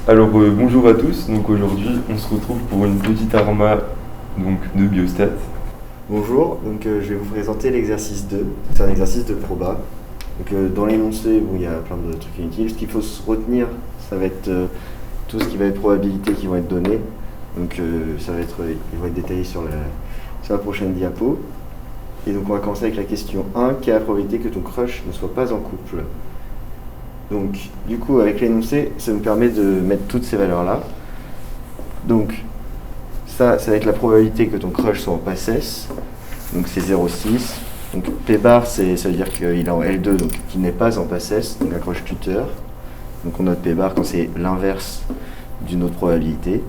Alors bonjour à tous, donc aujourd'hui on se retrouve pour une petite arma de biostat. Bonjour, je vais vous présenter l'exercice 2, c'est un exercice de proba. Dans l'énoncé, il y a plein de trucs inutiles. Ce qu'il faut se retenir, ça va être tout ce qui va être probabilités qui vont être données. Ils vont être détaillés sur la prochaine diapo. Et donc on va commencer avec la question 1, quelle est la probabilité que ton crush ne soit pas en couple? Donc du coup avec l'énoncé, ça nous permet de mettre toutes ces valeurs-là. Donc ça va être la probabilité que ton crush soit en PACES, donc c'est 0,6. Donc P bar, ça veut dire qu'il est en L2, donc qu'il n'est pas en PACES, donc un crush tuteur. Donc on note P bar quand c'est l'inverse d'une autre probabilité.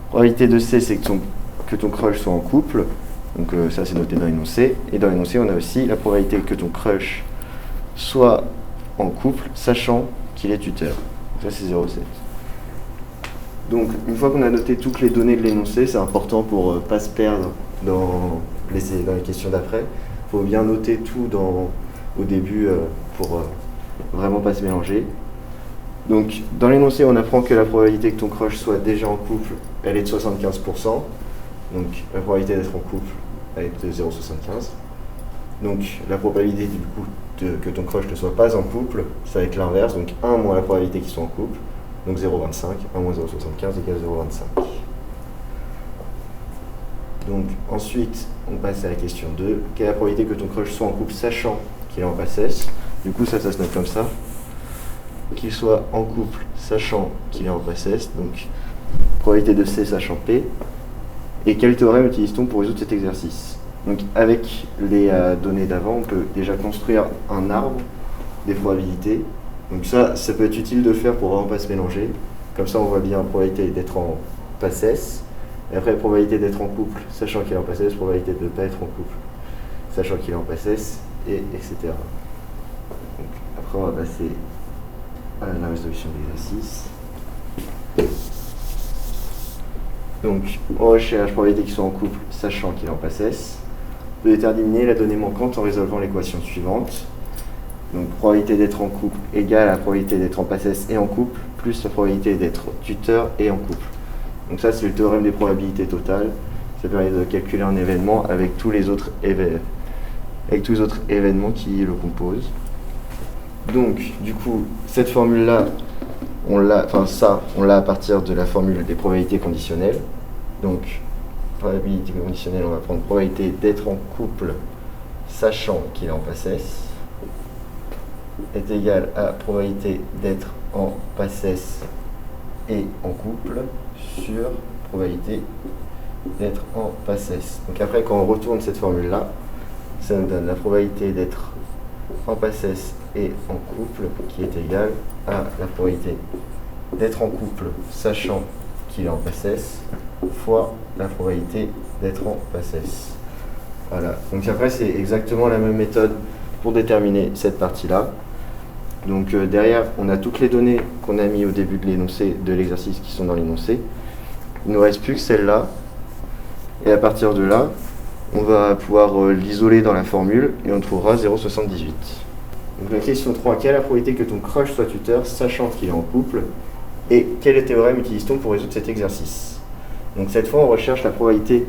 Probabilité de C, c'est que ton crush soit en couple, donc ça c'est noté dans l'énoncé. Et dans l'énoncé, on a aussi la probabilité que ton crush soit en couple, sachant qu'il est tuteur. Donc ça c'est 0,7. Donc, une fois qu'on a noté toutes les données de l'énoncé, c'est important pour ne pas se perdre dans les questions d'après. Il faut bien noter tout au début pour vraiment pas se mélanger. Donc, dans l'énoncé, on apprend que la probabilité que ton crush soit déjà en couple, elle est de 75%. Donc, la probabilité d'être en couple, elle est de 0,75. Donc, la probabilité du coup que ton crush ne soit pas en couple, ça va être l'inverse. Donc, 1 moins la probabilité qu'ils soient en couple. Donc 0,25, 1 moins 0,75 égale 0,25. Donc ensuite, on passe à la question 2. Quelle est la probabilité que ton crush soit en couple sachant qu'il est en PACES? Du coup, ça se note comme ça. Qu'il soit en couple sachant qu'il est en PACES. Donc, probabilité de C sachant P. Et quel théorème utilise-t-on pour résoudre cet exercice? Donc avec les données d'avant, on peut déjà construire un arbre des probabilités. Donc ça peut être utile de faire pour vraiment pas se mélanger. Comme ça, on voit bien la probabilité d'être en PACES. Et après, la probabilité d'être en couple, sachant qu'il est en PACES, probabilité de ne pas être en couple, sachant qu'il est en PACES, etc. Donc, après, on va passer à la résolution de l'exercice. Donc, on recherche probabilité qu'il soit en couple, sachant qu'il est en PACES. On peut déterminer la donnée manquante en résolvant l'équation suivante. Donc, probabilité d'être en couple égale à la probabilité d'être en PACES et en couple, plus la probabilité d'être tuteur et en couple. Donc ça, c'est le théorème des probabilités totales. Ça permet de calculer un événement avec tous les autres événements qui le composent. Donc, du coup, cette formule-là, on l'a à partir de la formule des probabilités conditionnelles. Donc, probabilité conditionnelle, on va prendre probabilité d'être en couple, sachant qu'il est en PACES, est égal à probabilité d'être en PACES et en couple sur probabilité d'être en PACES. Donc après, quand on retourne cette formule-là, ça nous donne la probabilité d'être en PACES et en couple qui est égale à la probabilité d'être en couple sachant qu'il est en PACES fois la probabilité d'être en PACES. Voilà. Donc après, c'est exactement la même méthode pour déterminer cette partie-là. Donc derrière, on a toutes les données qu'on a mis au début de l'énoncé, de l'exercice qui sont dans l'énoncé. Il ne nous reste plus que celle-là. Et à partir de là, on va pouvoir l'isoler dans la formule et on trouvera 0,78. Donc la question 3, quelle est la probabilité que ton crush soit tuteur, sachant qu'il est en couple? Et quel théorème utilise-t-on pour résoudre cet exercice? Donc cette fois, on recherche la probabilité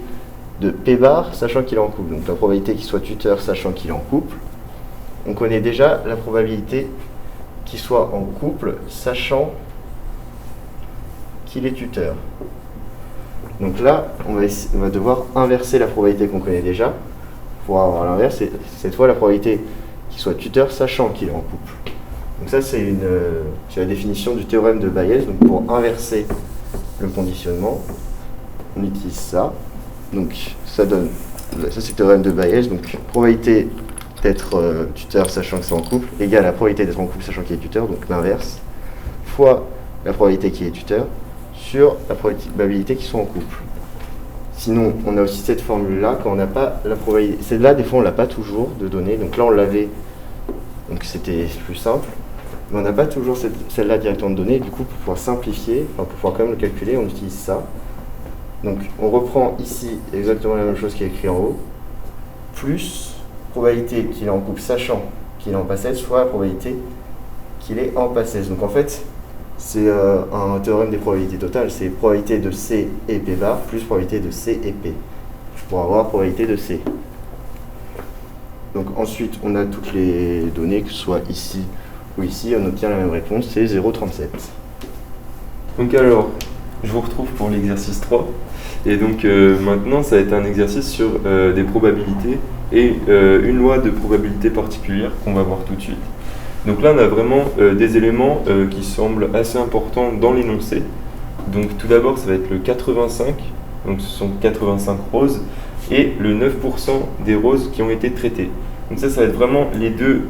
de P bar, sachant qu'il est en couple. Donc la probabilité qu'il soit tuteur, sachant qu'il est en couple. On connaît déjà la probabilité qu'il soit en couple, sachant qu'il est tuteur. Donc là, on va devoir inverser la probabilité qu'on connaît déjà pour avoir l'inverse. Cette fois, la probabilité qu'il soit tuteur, sachant qu'il est en couple. Donc ça, c'est la définition du théorème de Bayes. Donc pour inverser le conditionnement, on utilise ça. Donc ça c'est le théorème de Bayes. Donc probabilité d'être tuteur sachant que c'est en couple égale à la probabilité d'être en couple sachant qu'il est tuteur, donc l'inverse, fois la probabilité qu'il est tuteur sur la probabilité qu'ils sont en couple. Sinon, on a aussi cette formule-là, quand on n'a pas la probabilité. Celle-là, des fois, on ne l'a pas toujours de données. Donc là, on l'avait, donc c'était plus simple. Mais on n'a pas toujours celle-là directement de données. Du coup, pour pouvoir simplifier, pour pouvoir quand même le calculer, on utilise ça. Donc on reprend ici exactement la même chose qui est écrit en haut, plus probabilité qu'il est en couple sachant qu'il est en PACES fois la probabilité qu'il est en PACES. Donc en fait, c'est un théorème des probabilités totales. C'est probabilité de C et P bar plus probabilité de C et P pour avoir probabilité de C. Donc ensuite, on a toutes les données, que ce soit ici ou ici, on obtient la même réponse, c'est 0,37. Donc alors, je vous retrouve pour l'exercice 3. Et donc maintenant, ça va être un exercice sur des probabilités et une loi de probabilité particulière qu'on va voir tout de suite. Donc là, on a vraiment des éléments qui semblent assez importants dans l'énoncé. Donc tout d'abord, ça va être le 85, donc ce sont 85 roses, et le 9% des roses qui ont été traitées. Donc ça va être vraiment les deux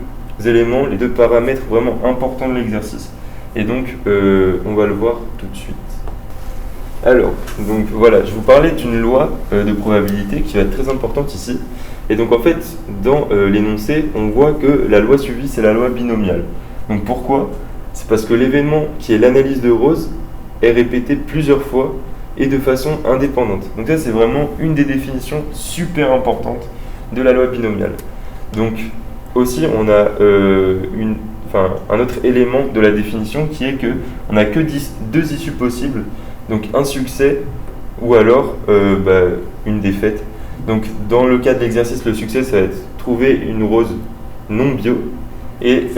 éléments, les deux paramètres vraiment importants de l'exercice. Et donc, on va le voir tout de suite. Alors, donc voilà, je vous parlais d'une loi de probabilité qui va être très importante ici. Et donc en fait, dans l'énoncé, on voit que la loi suivie, c'est la loi binomiale. Donc pourquoi? C'est parce que l'événement qui est l'analyse de roses est répété plusieurs fois et de façon indépendante. Donc ça, c'est vraiment une des définitions super importantes de la loi binomiale. Donc aussi, on a un autre élément de la définition qui est qu'on n'a que deux issues possibles, donc un succès ou alors une défaite. Donc dans le cas de l'exercice, le succès, ça va être trouver une rose non bio, et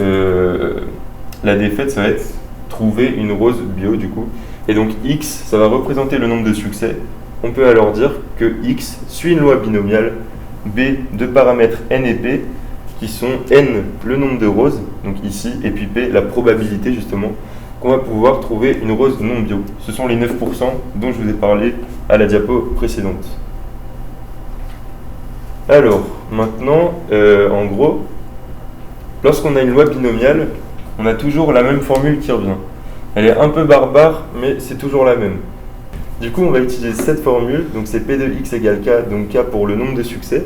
la défaite, ça va être trouver une rose bio du coup. Et donc x, ça va représenter le nombre de succès. On peut alors dire que x suit une loi binomiale, b, deux paramètres n et p, qui sont n, le nombre de roses, donc ici, et puis p, la probabilité justement, qu'on va pouvoir trouver une rose non bio. Ce sont les 9% dont je vous ai parlé à la diapo précédente. Alors, maintenant, en gros, lorsqu'on a une loi binomiale, on a toujours la même formule qui revient. Elle est un peu barbare, mais c'est toujours la même. Du coup, on va utiliser cette formule, donc c'est P de x égale K, donc K pour le nombre de succès,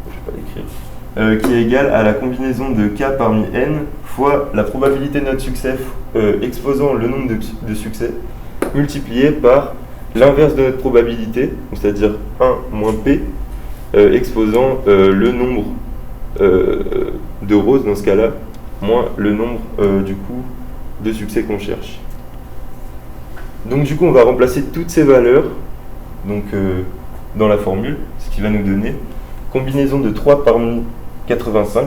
je ne vais pas l'écrire, qui est égal à la combinaison de K parmi n fois la probabilité de notre succès exposant le nombre de succès, multiplié par l'inverse de notre probabilité, c'est-à-dire 1 moins P, exposant le nombre de roses dans ce cas-là, moins le nombre du coup de succès qu'on cherche. Donc du coup, on va remplacer toutes ces valeurs donc, dans la formule, ce qui va nous donner combinaison de 3 parmi 85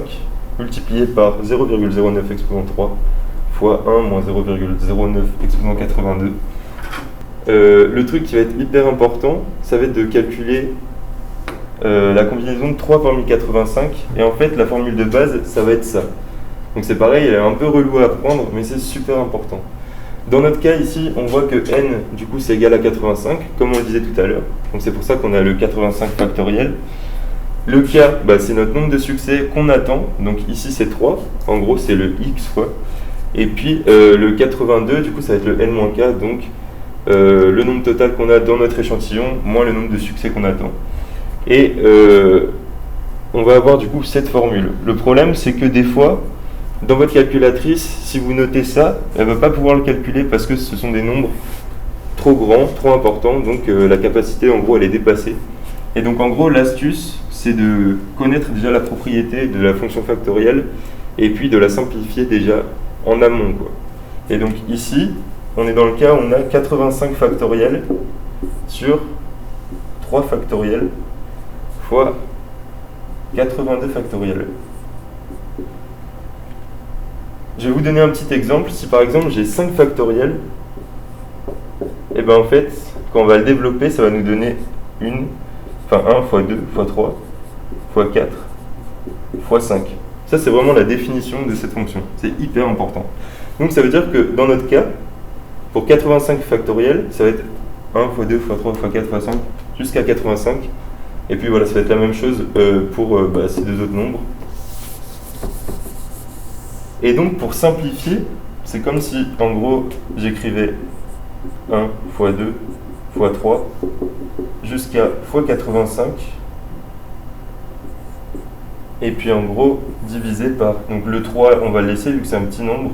multiplié par 0,09 exposant 3 fois 1 moins 0,09 exposant 82. Le truc qui va être hyper important, ça va être de calculer la combinaison de 3 parmi 85, et en fait la formule de base, ça va être ça. Donc c'est pareil, elle est un peu relou à apprendre, mais c'est super important. Dans notre cas ici, on voit que n, du coup, c'est égal à 85, comme on le disait tout à l'heure. Donc c'est pour ça qu'on a le 85 factoriel. Le k, c'est notre nombre de succès qu'on attend. Donc ici, c'est 3. En gros, c'est le x fois. Et puis le 82, du coup, ça va être le n-k, donc le nombre total qu'on a dans notre échantillon, moins le nombre de succès qu'on attend. Et on va avoir du coup cette formule. Le problème, c'est que des fois, dans votre calculatrice, si vous notez ça, elle ne va pas pouvoir le calculer parce que ce sont des nombres trop grands, trop importants, donc la capacité, en gros, elle est dépassée. Et donc, en gros, l'astuce, c'est de connaître déjà la propriété de la fonction factorielle et puis de la simplifier déjà en amont, quoi. Et donc, ici, on est dans le cas où on a 85 factoriels sur 3 factoriels fois 82 factoriels. Je vais vous donner un petit exemple. Si par exemple j'ai 5 factoriels, et bien en fait, quand on va le développer, ça va nous donner 1 fois 2 fois 3 fois 4 fois 5. Ça, c'est vraiment la définition de cette fonction. C'est hyper important. Donc ça veut dire que dans notre cas, pour 85 factoriels, ça va être 1 fois 2 fois 3 fois 4 fois 5 jusqu'à 85. Et puis voilà, ça va être la même chose pour ces deux autres nombres. Et donc, pour simplifier, c'est comme si, en gros, j'écrivais 1 fois 2 fois 3 jusqu'à fois 85. Et puis, en gros, divisé par... Donc, le 3, on va le laisser, vu que c'est un petit nombre.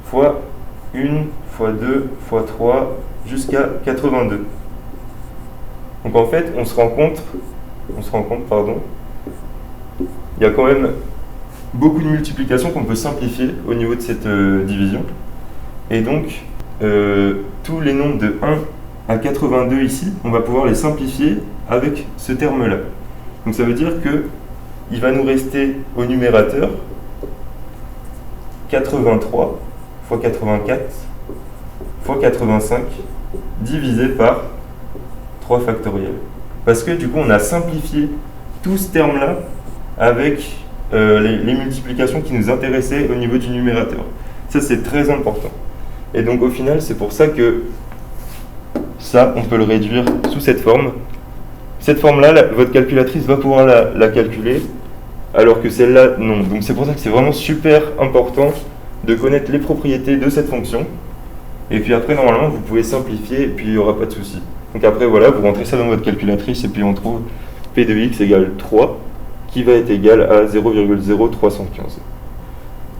Fois 1, fois 2, fois 3, jusqu'à 82. Donc, en fait, on se rend compte, il y a quand même beaucoup de multiplications qu'on peut simplifier au niveau de cette division. Et donc, tous les nombres de 1 à 82 ici, on va pouvoir les simplifier avec ce terme-là. Donc ça veut dire qu'il va nous rester au numérateur 83 fois 84 fois 85 divisé par 3 factoriel. Parce que du coup, on a simplifié tout ce terme-là avec les multiplications qui nous intéressaient au niveau du numérateur. Ça, c'est très important. Et donc, au final, c'est pour ça que ça, on peut le réduire sous cette forme. Cette forme-là, votre calculatrice va pouvoir la calculer, alors que celle-là, non. Donc, c'est pour ça que c'est vraiment super important de connaître les propriétés de cette fonction. Et puis après, normalement, vous pouvez simplifier et puis il n'y aura pas de souci. Donc après, voilà, vous rentrez ça dans votre calculatrice et puis on trouve P de x égale 3, qui va être égal à 0,0315.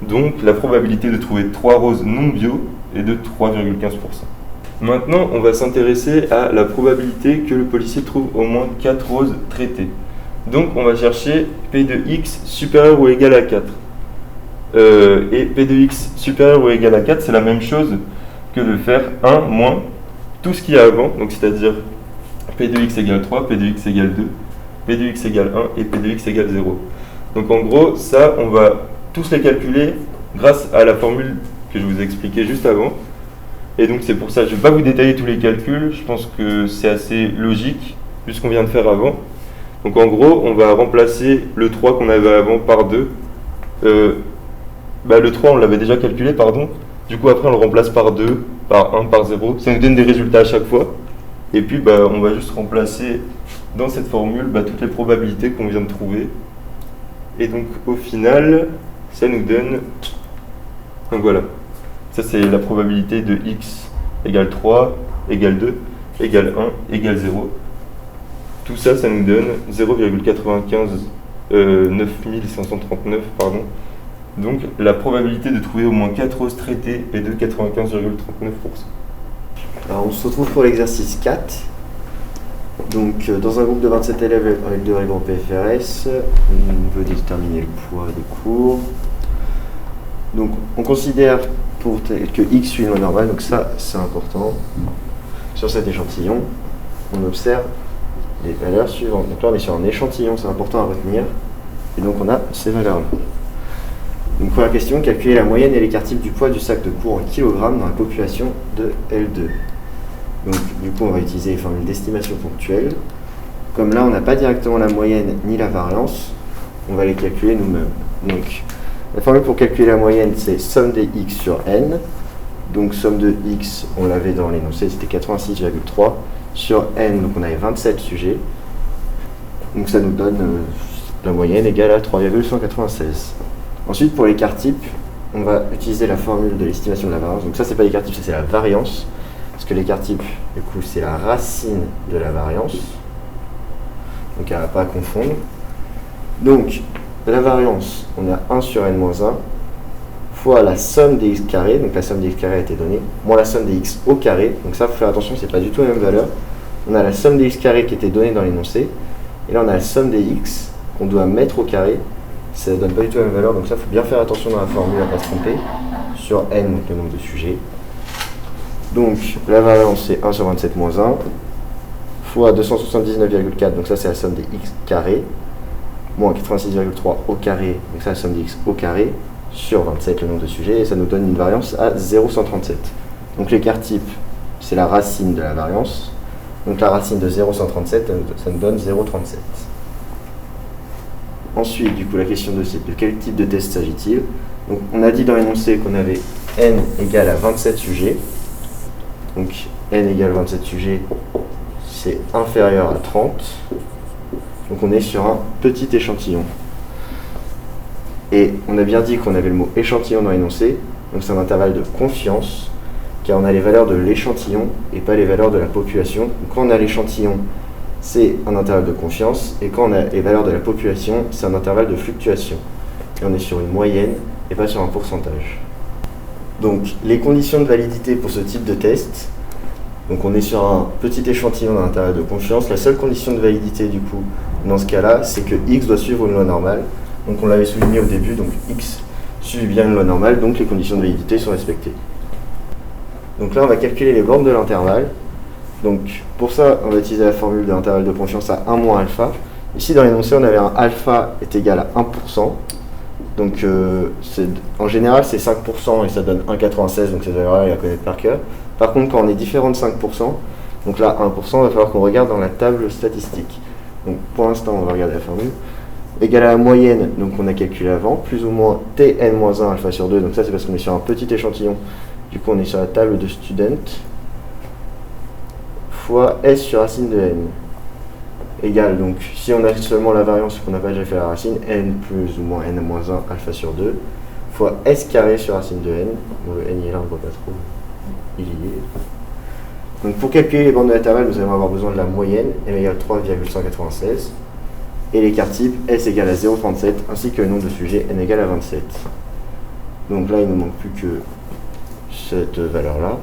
Donc la probabilité de trouver 3 roses non bio est de 3,15%. Maintenant, on va s'intéresser à la probabilité que le policier trouve au moins 4 roses traitées. Donc on va chercher P de x supérieur ou égal à 4. Et P de x supérieur ou égal à 4, c'est la même chose que de faire 1 moins tout ce qu'il y a avant, donc c'est-à-dire P de x égale 3, P de x égale 2, P de x égale 1 et P de x égale 0. Donc en gros, ça, on va tous les calculer grâce à la formule que je vous ai expliquée juste avant. Et donc c'est pour ça, je ne vais pas vous détailler tous les calculs, je pense que c'est assez logique, vu ce qu'on vient de faire avant. Donc en gros, on va remplacer le 3 qu'on avait avant par 2. Le 3, on l'avait déjà calculé, pardon. Du coup, après, on le remplace par 2, par 1, par 0. Ça nous donne des résultats à chaque fois. Et puis, on va juste remplacer dans cette formule toutes les probabilités qu'on vient de trouver. Et donc, au final, ça nous donne... Donc voilà. Ça, c'est la probabilité de x égale 3, égale 2, égale 1, égale 0. Tout ça, ça nous donne 9539, pardon. Donc la probabilité de trouver au moins 4 roses traitées est de 95,39%. Alors on se retrouve pour l'exercice 4. Donc dans un groupe de 27 élèves avec 2 règles en PFRS, on veut déterminer le poids des cours. Donc on considère que x suit une loi normale, donc ça c'est important. Sur cet échantillon, on observe les valeurs suivantes. Donc là on est sur un échantillon, c'est important à retenir. Et donc on a ces valeurs-là. Donc première question, calculer la moyenne et l'écart type du poids du sac de cours en kilogrammes dans la population de L2. Donc du coup on va utiliser les formules d'estimation ponctuelle. Comme là on n'a pas directement la moyenne ni la variance, on va les calculer nous-mêmes. Donc la formule pour calculer la moyenne c'est somme des x sur n. Donc somme de x, on l'avait dans l'énoncé, c'était 86,3. Sur n, donc on avait 27 sujets. Donc ça nous donne la moyenne égale à 3,196. Ensuite, pour l'écart type, on va utiliser la formule de l'estimation de la variance. Donc ça, c'est pas l'écart type, c'est la variance. Parce que l'écart type, du coup, c'est la racine de la variance. Donc elle n'a pas à confondre. Donc, la variance, on a 1 sur n-1 fois la somme des x carrés. Donc la somme des x carrés a été donnée. Moins la somme des x au carré. Donc ça, il faut faire attention, c'est pas du tout la même valeur. On a la somme des x carrés qui était donnée dans l'énoncé. Et là, on a la somme des x qu'on doit mettre au carré. Ça ne donne pas du tout la même valeur, donc ça, il faut bien faire attention dans la formule à ne pas se tromper. Sur n, donc le nombre de sujets. Donc, la variance, c'est 1 sur 27 moins 1, fois 279,4, donc ça, c'est la somme des x carrés, moins 86,3 au carré, donc ça, la somme des x au carré, sur 27, le nombre de sujets, et ça nous donne une variance à 0,137. Donc, l'écart type, c'est la racine de la variance. Donc, la racine de 0,137, ça nous donne 0,37. Ensuite, du coup, la question de quel type de test s'agit-il? Donc, on a dit dans l'énoncé qu'on avait n égale à 27 sujets. Donc, n égale 27 sujets, c'est inférieur à 30. Donc, on est sur un petit échantillon. Et on a bien dit qu'on avait le mot échantillon dans l'énoncé. Donc, c'est un intervalle de confiance, car on a les valeurs de l'échantillon et pas les valeurs de la population. Donc, quand on a l'échantillon, c'est un intervalle de confiance, et quand on a les valeurs de la population, c'est un intervalle de fluctuation. Et on est sur une moyenne et pas sur un pourcentage. Donc, les conditions de validité pour ce type de test, donc on est sur un petit échantillon d'un intervalle de confiance. La seule condition de validité, du coup, dans ce cas-là, c'est que x doit suivre une loi normale. Donc on l'avait souligné au début, donc x suit bien une loi normale, donc les conditions de validité sont respectées. Donc là on va calculer les bornes de l'intervalle. Donc pour ça on va utiliser la formule de l'intervalle de confiance à 1 moins alpha. Ici dans l'énoncé on avait un alpha est égal à 1%. Donc en général c'est 5% et ça donne 1,96, donc cette valeur-là il la connaître par cœur. Par contre quand on est différent de 5%, donc là 1%, il va falloir qu'on regarde dans la table statistique. Donc pour l'instant on va regarder la formule. Égal à la moyenne, donc on a calculé avant, plus ou moins Tn-1 alpha sur 2, donc ça c'est parce qu'on est sur un petit échantillon, du coup on est sur la table de student, fois S sur racine de n. Égal, donc si on a seulement la variance qu'on n'a pas déjà fait la racine, n plus ou moins n-1 alpha sur 2, fois S carré sur racine de n, bon le n il est là, on ne voit pas trop, il y est. Donc pour calculer les bornes de l'intervalle, nous allons avoir besoin de la moyenne, m égale 3,196. Et l'écart type S égale à 0,37 ainsi que le nombre de sujets n égale à 27. Donc là il ne nous manque plus que cette valeur là.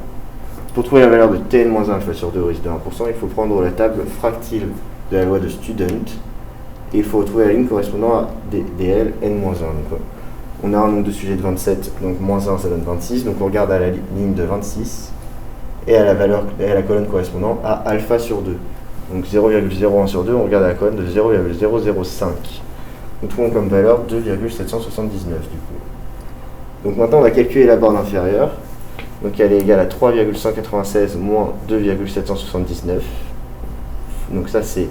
Pour trouver la valeur de Tn-1 alpha sur 2 au risque de 1%, il faut prendre la table fractile de la loi de Student et il faut trouver la ligne correspondant à dl n-1. Donc on a un nombre de sujets de 27, donc moins 1 ça donne 26, donc on regarde à la ligne de 26 et à la colonne correspondant à alpha sur 2. Donc 0,01 sur 2, on regarde à la colonne de 0,005. Nous trouvons comme valeur 2,779 du coup. Donc maintenant on va calculer la borne inférieure. Donc elle est égale à 3,196 moins 2,779. Donc ça c'est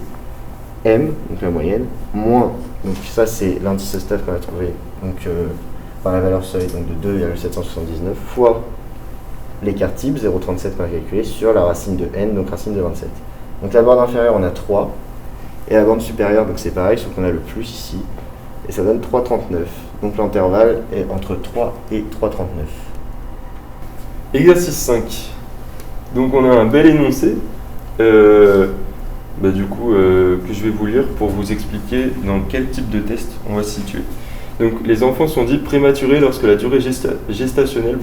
M, donc la moyenne, moins, donc ça c'est l'indice stable qu'on a trouvé donc, par la valeur seuil donc de 2,779 fois l'écart type 0,37 qu'on a calculé sur la racine de n, donc racine de 27. Donc la borne inférieure on a 3 et la borne supérieure donc c'est pareil sauf qu'on a le plus ici et ça donne 3,39. Donc l'intervalle est entre 3 et 3,39. Exercice 5. Donc on a un bel énoncé que je vais vous lire pour vous expliquer dans quel type de test on va se situer. Donc les enfants sont dits prématurés lorsque la durée gestationnelle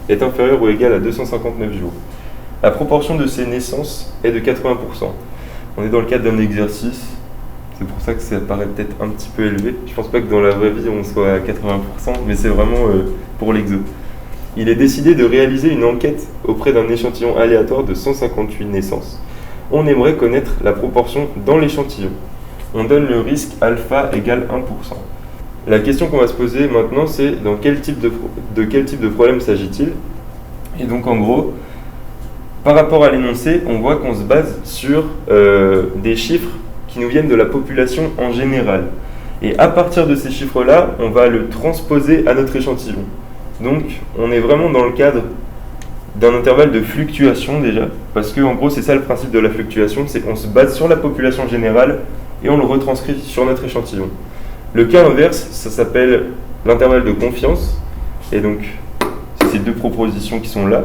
est inférieure ou égale à 259 jours. La proportion de ces naissances est de 80%. On est dans le cadre d'un exercice, c'est pour ça que ça paraît peut-être un petit peu élevé. Je pense pas que dans la vraie vie on soit à 80%, mais c'est vraiment pour l'exo. Il est décidé de réaliser une enquête auprès d'un échantillon aléatoire de 158 naissances. On aimerait connaître la proportion dans l'échantillon. On donne le risque alpha égale 1%. La question qu'on va se poser maintenant, c'est dans quel type de problème s'agit-il? Et donc en gros, par rapport à l'énoncé, on voit qu'on se base sur des chiffres qui nous viennent de la population en général. Et à partir de ces chiffres-là, on va le transposer à notre échantillon. Donc, on est vraiment dans le cadre d'un intervalle de fluctuation déjà, parce que en gros, c'est ça le principe de la fluctuation, c'est qu'on se base sur la population générale et on le retranscrit sur notre échantillon. Le cas inverse, ça s'appelle l'intervalle de confiance, et donc, c'est ces deux propositions qui sont là.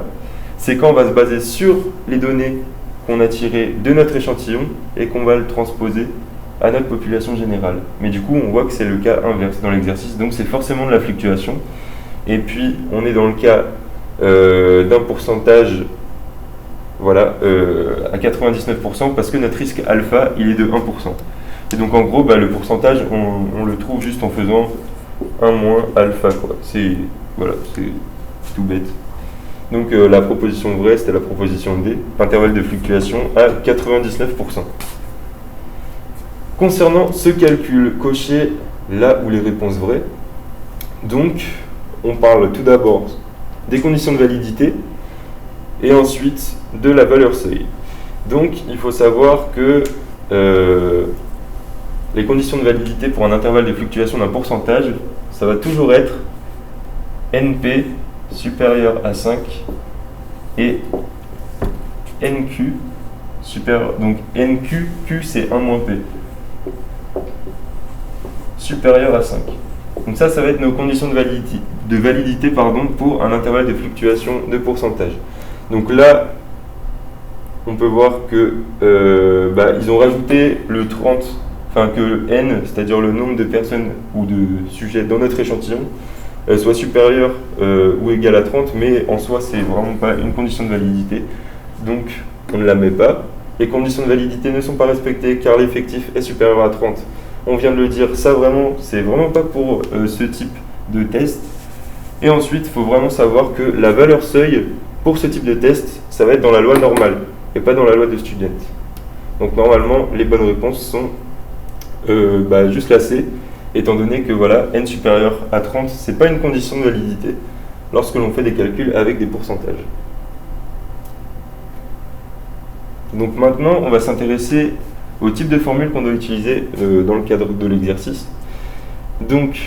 C'est quand on va se baser sur les données qu'on a tirées de notre échantillon et qu'on va le transposer à notre population générale. Mais du coup, on voit que c'est le cas inverse dans l'exercice, donc c'est forcément de la fluctuation. Et puis, on est dans le cas d'un pourcentage à 99% parce que notre risque alpha, il est de 1%. Et donc, en gros, le pourcentage, on le trouve juste en faisant 1 moins alpha, quoi. C'est tout bête. Donc la proposition vraie, c'était la proposition D, intervalle de fluctuation à 99%. Concernant ce calcul, cochez là où les réponses vraies. Donc, on parle tout d'abord des conditions de validité et ensuite de la valeur seuil. Donc, il faut savoir que les conditions de validité pour un intervalle de fluctuation d'un pourcentage, ça va toujours être NP supérieur à 5 et NQ supérieur, donc NQ, Q c'est 1 moins P, supérieur à 5. Donc ça va être nos conditions de validité pour un intervalle de fluctuation de pourcentage. Donc là, on peut voir que ils ont rajouté le 30, que N, c'est-à-dire le nombre de personnes ou de sujets dans notre échantillon, soit supérieur ou égal à 30, mais en soi, c'est vraiment pas une condition de validité. Donc, on ne la met pas. Les conditions de validité ne sont pas respectées car l'effectif est supérieur à 30. on vient de le dire, ça vraiment, c'est vraiment pas pour ce type de test. Et ensuite, il faut vraiment savoir que la valeur seuil pour ce type de test, ça va être dans la loi normale et pas dans la loi de Student. Donc normalement, les bonnes réponses sont juste la C, étant donné que voilà, n supérieur à 30, c'est pas une condition de validité lorsque l'on fait des calculs avec des pourcentages. Donc maintenant, on va s'intéresser au type de formule qu'on doit utiliser dans le cadre de l'exercice. Donc,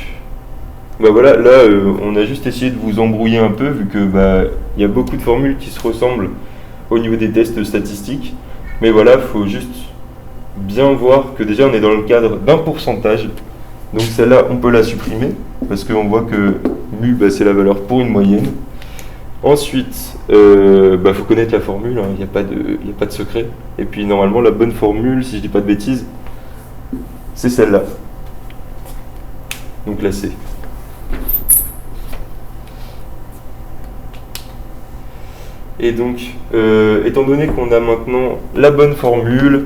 voilà, là, on a juste essayé de vous embrouiller un peu, vu que y a beaucoup de formules qui se ressemblent au niveau des tests statistiques. Mais voilà, il faut juste bien voir que déjà, on est dans le cadre d'un pourcentage. Donc celle-là, on peut la supprimer, parce qu'on voit que mu, c'est la valeur pour une moyenne. Ensuite, faut connaître la formule, il n'y a pas de secret. Et puis normalement, la bonne formule, si je dis pas de bêtises, c'est celle-là. Donc la C. Et donc, étant donné qu'on a maintenant la bonne formule,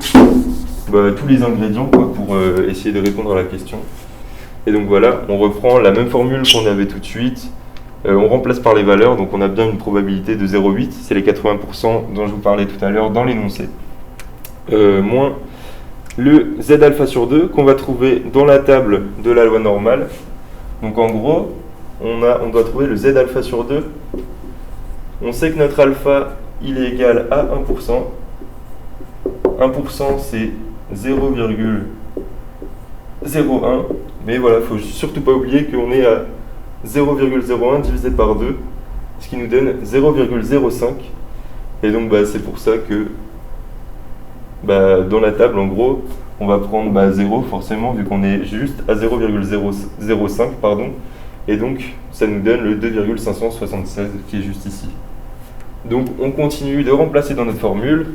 tous les ingrédients pour essayer de répondre à la question. Et donc voilà, on reprend la même formule qu'on avait tout de suite. On remplace par les valeurs, donc on a bien une probabilité de 0,8, c'est les 80% dont je vous parlais tout à l'heure dans l'énoncé. Moins le Z alpha sur 2 qu'on va trouver dans la table de la loi normale. Donc en gros, on doit trouver le Z alpha sur 2. On sait que notre alpha, il est égal à 1%. 1% c'est 0,01. Mais voilà, il ne faut surtout pas oublier qu'on est à 0,01 divisé par 2, ce qui nous donne 0,05. Et donc c'est pour ça que dans la table, en gros, on va prendre 0 forcément, vu qu'on est juste à 0,005, pardon. Et donc, ça nous donne le 2,576 qui est juste ici. Donc, on continue de remplacer dans notre formule.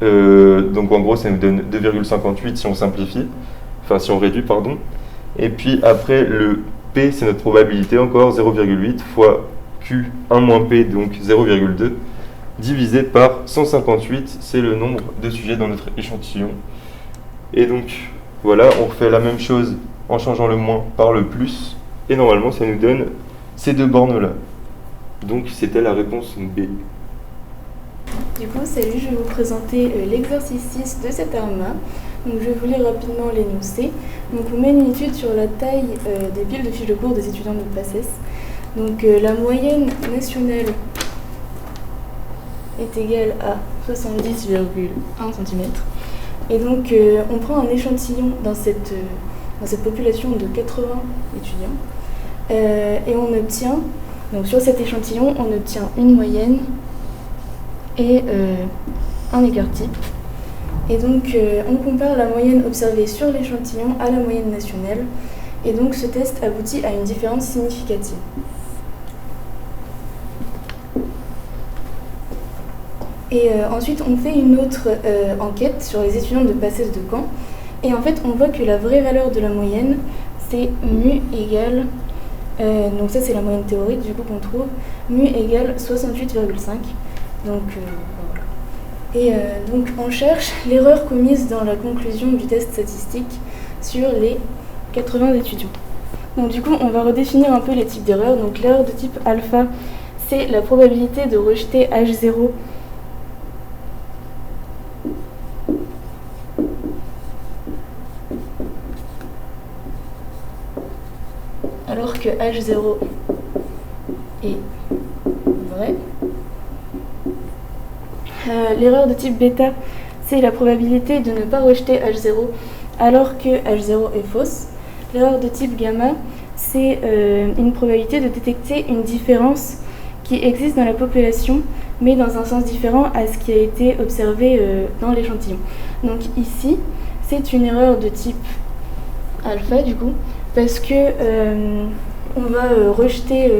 Donc, en gros, ça nous donne 2,58 si on simplifie. Enfin, si on réduit, pardon. Et puis, après, le P, c'est notre probabilité, encore 0,8 fois Q1 moins P, donc 0,2, divisé par 158, c'est le nombre de sujets dans notre échantillon. Et donc, voilà, on refait la même chose en changeant le moins par le plus. Et normalement, ça nous donne ces deux bornes-là. Donc, c'était la réponse B. Du coup, salut, je vais vous présenter l'exercice 6 de cette arme-là. Donc, je vais vous lire rapidement l'énoncé. Donc, on mène une étude sur la taille des piles de fiches de cours des étudiants de PACES. Donc, la moyenne nationale est égale à 70,1 cm. Et donc, on prend un échantillon dans cette population de 80 étudiants. Et on obtient, donc sur cet échantillon, on obtient une moyenne et un écart type. Et donc, on compare la moyenne observée sur l'échantillon à la moyenne nationale. Et donc, ce test aboutit à une différence significative. Et ensuite, on fait une autre enquête sur les étudiants de PACES de Caen. Et en fait, on voit que la vraie valeur de la moyenne, c'est mu égale, donc ça c'est la moyenne théorique du coup qu'on trouve, mu égale 68,5. Donc voilà. Et donc on cherche l'erreur commise dans la conclusion du test statistique sur les 80 étudiants. Donc du coup, on va redéfinir un peu les types d'erreurs. Donc l'erreur de type alpha, c'est la probabilité de rejeter H0 alors que H0 est vrai. L'erreur de type bêta, c'est la probabilité de ne pas rejeter H0 alors que H0 est fausse. L'erreur de type gamma, c'est une probabilité de détecter une différence qui existe dans la population, mais dans un sens différent à ce qui a été observé dans l'échantillon. Donc ici, c'est une erreur de type alpha du coup, parce que on va rejeter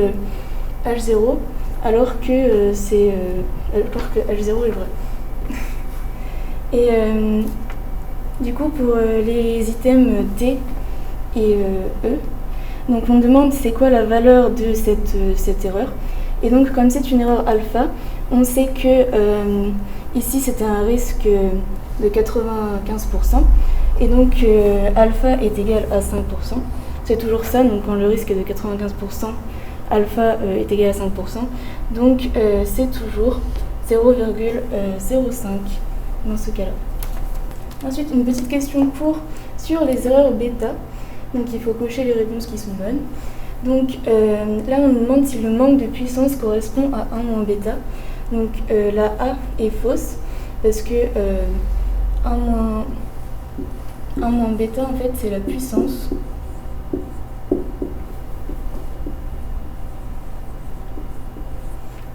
H0 alors que H0 est vrai. Et du coup, pour les items D et E, donc on demande c'est quoi la valeur de cette erreur. Et donc, comme c'est une erreur alpha, on sait que ici c'était un risque de 95%. Et donc alpha est égal à 5%. C'est toujours ça, donc quand le risque est de 95%, alpha est égal à 5%. Donc c'est toujours 0,05 dans ce cas-là. Ensuite, une petite question pour sur les erreurs bêta. Donc il faut cocher les réponses qui sont bonnes. Donc là, on nous demande si le manque de puissance correspond à 1 moins bêta. Donc la A est fausse parce que 1 moins bêta, en fait, c'est la puissance.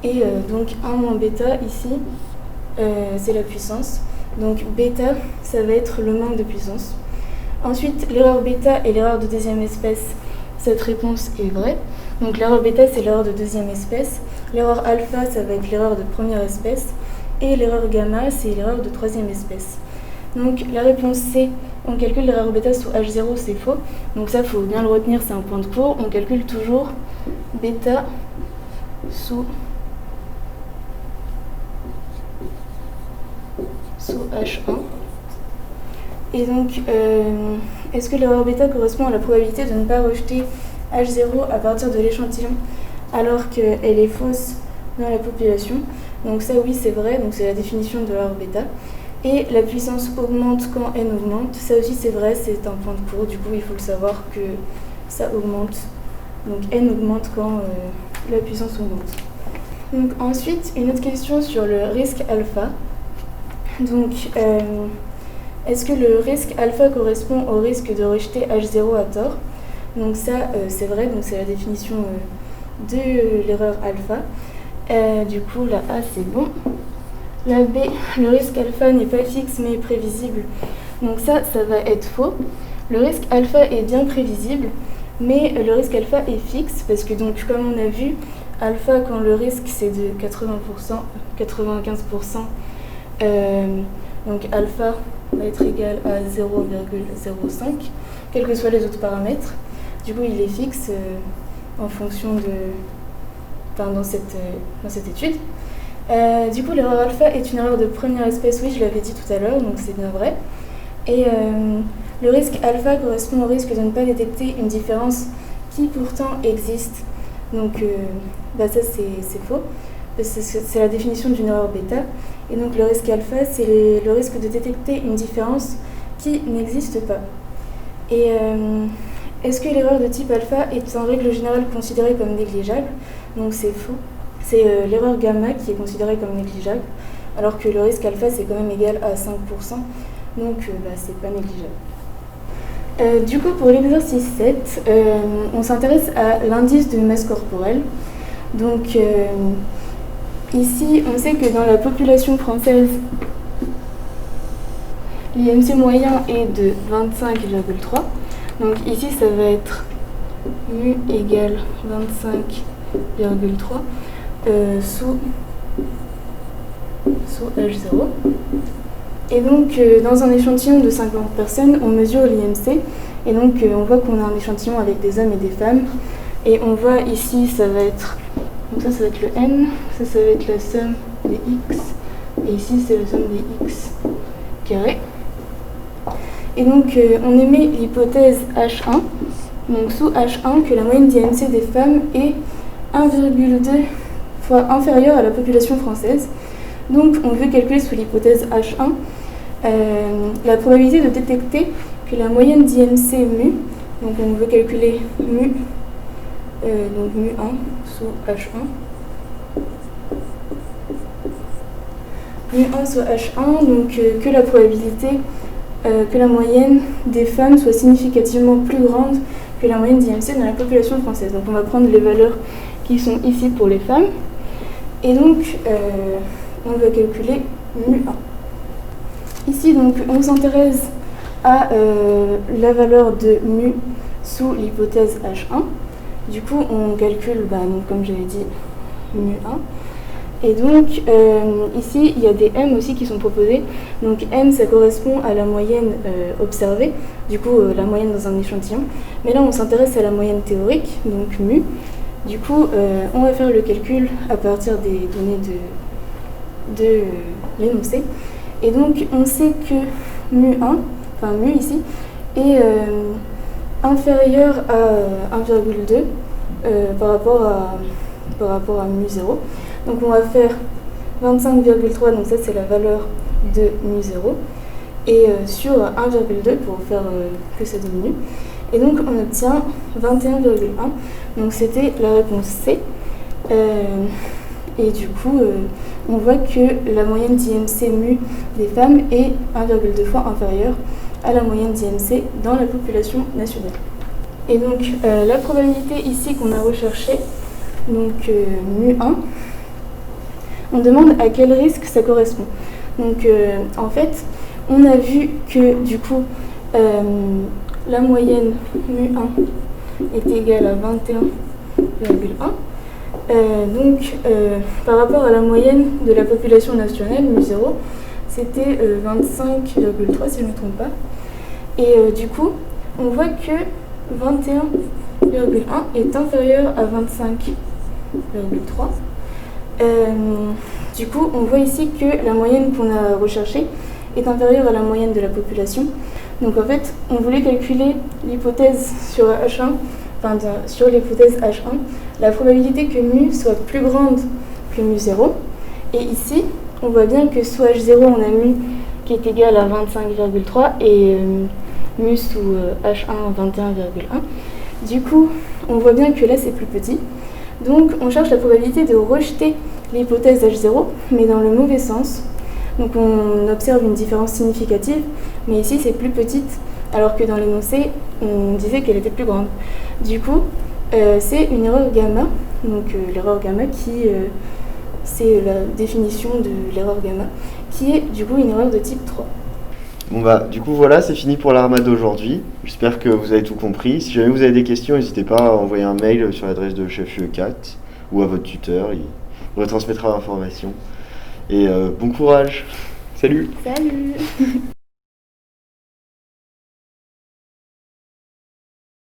Et donc 1 moins bêta, ici, c'est la puissance. Donc bêta, ça va être le manque de puissance. Ensuite, l'erreur bêta est l'erreur de deuxième espèce. Cette réponse est vraie. Donc l'erreur bêta, c'est l'erreur de deuxième espèce. L'erreur alpha, ça va être l'erreur de première espèce. Et l'erreur gamma, c'est l'erreur de troisième espèce. Donc la réponse C, on calcule l'erreur bêta sous H0, c'est faux. Donc ça, il faut bien le retenir, c'est un point de cours. On calcule toujours bêta sous H1. Et donc, est-ce que l'erreur bêta correspond à la probabilité de ne pas rejeter H0 à partir de l'échantillon alors qu'elle est fausse dans la population? Donc ça, oui, c'est vrai, donc c'est la définition de l'erreur bêta. Et la puissance augmente quand n augmente. Ça aussi, c'est vrai, c'est un point de cours. Du coup, il faut le savoir que ça augmente. Donc n augmente quand la puissance augmente. Donc ensuite, une autre question sur le risque alpha. Donc, est-ce que le risque alpha correspond au risque de rejeter H0 à tort? Donc ça, c'est vrai, donc c'est la définition de l'erreur alpha. Du coup, la A, c'est bon. La B, le risque alpha n'est pas fixe mais prévisible. Donc ça va être faux. Le risque alpha est bien prévisible, mais le risque alpha est fixe parce que, donc, comme on a vu, alpha, quand le risque c'est de 80%, 95%, donc alpha va être égal à 0,05, quels que soient les autres paramètres. Du coup, il est fixe en fonction dans cette étude. Du coup, l'erreur alpha est une erreur de première espèce, oui, je l'avais dit tout à l'heure, donc c'est bien vrai. Et le risque alpha correspond au risque de ne pas détecter une différence qui pourtant existe. Donc ça, c'est faux. C'est la définition d'une erreur bêta. Et donc le risque alpha, c'est le risque de détecter une différence qui n'existe pas. Et est-ce que l'erreur de type alpha est en règle générale considérée comme négligeable? Donc c'est faux. C'est l'erreur gamma qui est considérée comme négligeable, alors que le risque alpha, c'est quand même égal à 5%. Donc c'est pas négligeable. Du coup, pour l'exercice 7, on s'intéresse à l'indice de masse corporelle. Donc ici, on sait que dans la population française, l'IMC moyen est de 25,3. Donc ici, ça va être mu égale 25,3 sous H0. Et donc, dans un échantillon de 50 personnes, on mesure l'IMC. Et donc, on voit qu'on a un échantillon avec des hommes et des femmes. Et on voit ici, ça va être le N, ça va être la somme des X. Et ici, c'est la somme des X carré. Et donc, on émet l'hypothèse H1, donc sous H1, que la moyenne d'IMC des femmes est 1,2 fois inférieure à la population française. Donc, on veut calculer sous l'hypothèse H1 la probabilité de détecter que la moyenne d'IMC mu, donc on veut calculer mu, donc mu1 sous H1. Mu1 sous H1, donc que la probabilité que la moyenne des femmes soit significativement plus grande que la moyenne d'IMC dans la population française. Donc on va prendre les valeurs qui sont ici pour les femmes. Et donc, on va calculer mu1. Ici, donc, on s'intéresse à la valeur de mu sous l'hypothèse H1. Du coup, on calcule, donc, comme j'avais dit, mu1. Et donc, ici, il y a des m aussi qui sont proposés. Donc, m, ça correspond à la moyenne observée, du coup, la moyenne dans un échantillon. Mais là, on s'intéresse à la moyenne théorique, donc mu. Du coup, on va faire le calcul à partir des données de l'énoncé. Et donc, on sait que mu1, enfin mu ici, est inférieur à 1,2 par rapport à mu0. Donc on va faire 25,3, donc ça c'est la valeur de mu0, et sur 1,2 pour faire que ça diminue. Et donc on obtient 21,1, donc c'était la réponse C. Et du coup, on voit que la moyenne d'IMC mu des femmes est 1,2 fois inférieure à la moyenne d'IMC dans la population nationale. Et donc la probabilité ici qu'on a recherchée, donc mu1, on demande à quel risque ça correspond. Donc en fait, on a vu que du coup, la moyenne mu1 est égale à 21,1. Par rapport à la moyenne de la population nationale, mu0, c'était 25,3 si je ne me trompe pas. Et du coup, on voit que 21,1 est inférieur à 25,3. Du coup, on voit ici que la moyenne qu'on a recherchée est inférieure à la moyenne de la population. Donc en fait, on voulait calculer l'hypothèse sur H1, enfin sur l'hypothèse H1, la probabilité que mu soit plus grande que mu0. Et ici, on voit bien que sous H0, on a mu qui est égal à 25,3 et mu sous H1, 21,1. Du coup, on voit bien que là, c'est plus petit. Donc, on cherche la probabilité de rejeter l'hypothèse H0, mais dans le mauvais sens. Donc, on observe une différence significative, mais ici, c'est plus petite, alors que dans l'énoncé, on disait qu'elle était plus grande. Du coup, c'est une erreur gamma. Donc, l'erreur gamma c'est la définition de l'erreur gamma, qui est du coup une erreur de type 3. Bon bah du coup voilà, c'est fini pour l'Arma d'aujourd'hui. J'espère que vous avez tout compris. Si jamais vous avez des questions, n'hésitez pas à envoyer un mail sur l'adresse de chef 4 ou à votre tuteur, il retransmettra l'information. Et bon courage. Salut. Salut.